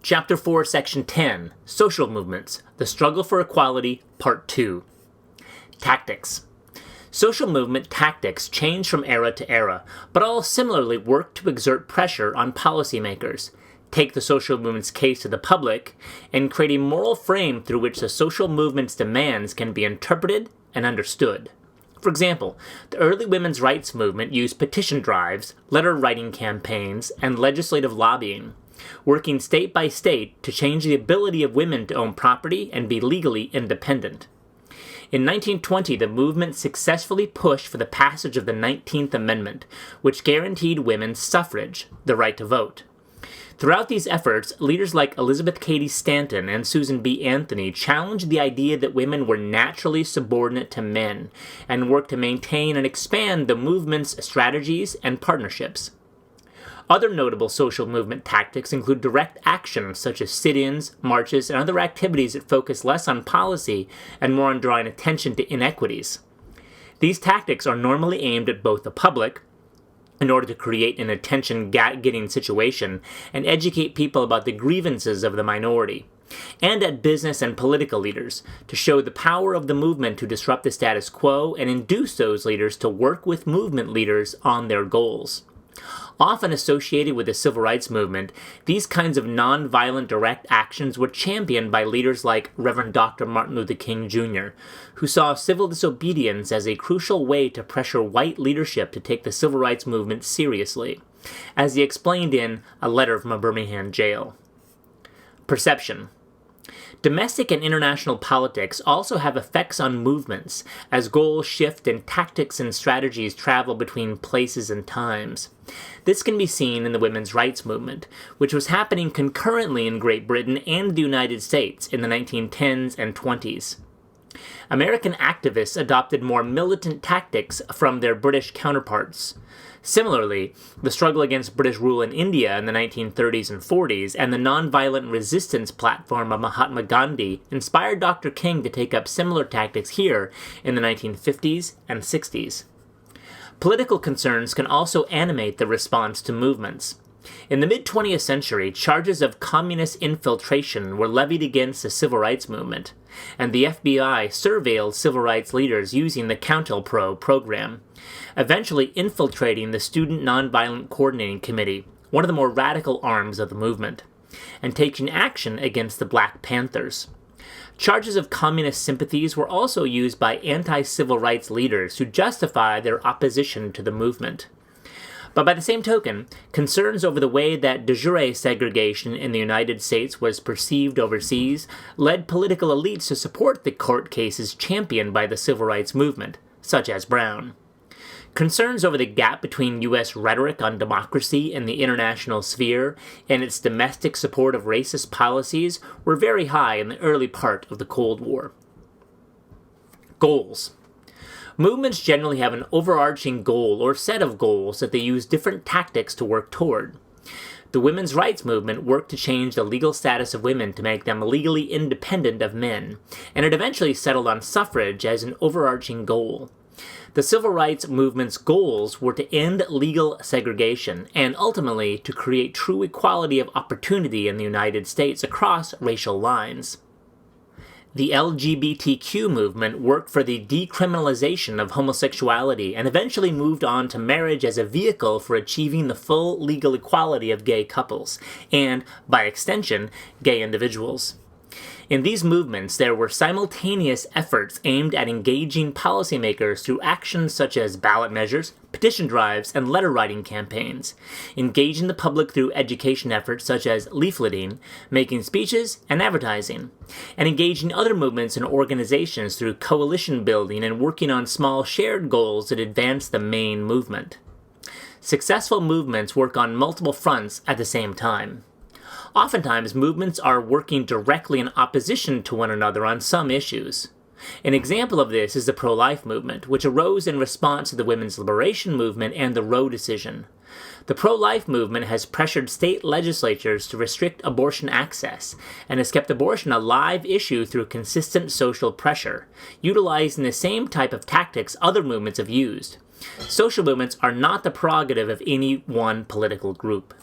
Chapter 4, Section 10, Social Movements, The Struggle for Equality, Part 2. Tactics. Social movement tactics change from era to era, but all similarly work to exert pressure on policymakers, take the social movement's case to the public, and create a moral frame through which the social movement's demands can be interpreted and understood. For example, the early women's rights movement used petition drives, letter-writing campaigns, and legislative lobbying, working state by state to change the ability of women to own property and be legally independent. In 1920, the movement successfully pushed for the passage of the 19th Amendment, which guaranteed women suffrage, the right to vote. Throughout these efforts, leaders like Elizabeth Cady Stanton and Susan B. Anthony challenged the idea that women were naturally subordinate to men, and worked to maintain and expand the movement's strategies and partnerships. Other notable social movement tactics include direct action, such as sit-ins, marches, and other activities that focus less on policy and more on drawing attention to inequities. These tactics are normally aimed at both the public, in order to create an attention-getting situation and educate people about the grievances of the minority, and at business and political leaders, to show the power of the movement to disrupt the status quo and induce those leaders to work with movement leaders on their goals. Often associated with the civil rights movement, these kinds of nonviolent direct actions were championed by leaders like Reverend Dr. Martin Luther King Jr., who saw civil disobedience as a crucial way to pressure white leadership to take the civil rights movement seriously, as he explained in A Letter from a Birmingham Jail. Perception. Domestic and international politics also have effects on movements, as goals shift and tactics and strategies travel between places and times. This can be seen in the women's rights movement, which was happening concurrently in Great Britain and the United States in the 1910s and 20s. American activists adopted more militant tactics from their British counterparts. Similarly, the struggle against British rule in India in the 1930s and 40s and the nonviolent resistance platform of Mahatma Gandhi inspired Dr. King to take up similar tactics here in the 1950s and 60s. Political concerns can also animate the response to movements. In the mid-20th century, charges of communist infiltration were levied against the civil rights movement, and the FBI surveilled civil rights leaders using the COINTELPRO program, eventually infiltrating the Student Nonviolent Coordinating Committee, one of the more radical arms of the movement, and taking action against the Black Panthers. Charges of communist sympathies were also used by anti-civil rights leaders to justify their opposition to the movement. But by the same token, concerns over the way that de jure segregation in the United States was perceived overseas led political elites to support the court cases championed by the civil rights movement, such as Brown. Concerns over the gap between U.S. rhetoric on democracy in the international sphere and its domestic support of racist policies were very high in the early part of the Cold War. Goals. Movements generally have an overarching goal or set of goals that they use different tactics to work toward. The women's rights movement worked to change the legal status of women to make them legally independent of men, and it eventually settled on suffrage as an overarching goal. The civil rights movement's goals were to end legal segregation and ultimately to create true equality of opportunity in the United States across racial lines. The LGBTQ movement worked for the decriminalization of homosexuality and eventually moved on to marriage as a vehicle for achieving the full legal equality of gay couples and, by extension, gay individuals. In these movements, there were simultaneous efforts aimed at engaging policymakers through actions such as ballot measures, petition drives, and letter-writing campaigns, engaging the public through education efforts such as leafleting, making speeches, and advertising, and engaging other movements and organizations through coalition building and working on small shared goals that advance the main movement. Successful movements work on multiple fronts at the same time. Oftentimes, movements are working directly in opposition to one another on some issues. An example of this is the pro-life movement, which arose in response to the women's liberation movement and the Roe decision. The pro-life movement has pressured state legislatures to restrict abortion access, and has kept abortion a live issue through consistent social pressure, utilizing the same type of tactics other movements have used. Social movements are not the prerogative of any one political group.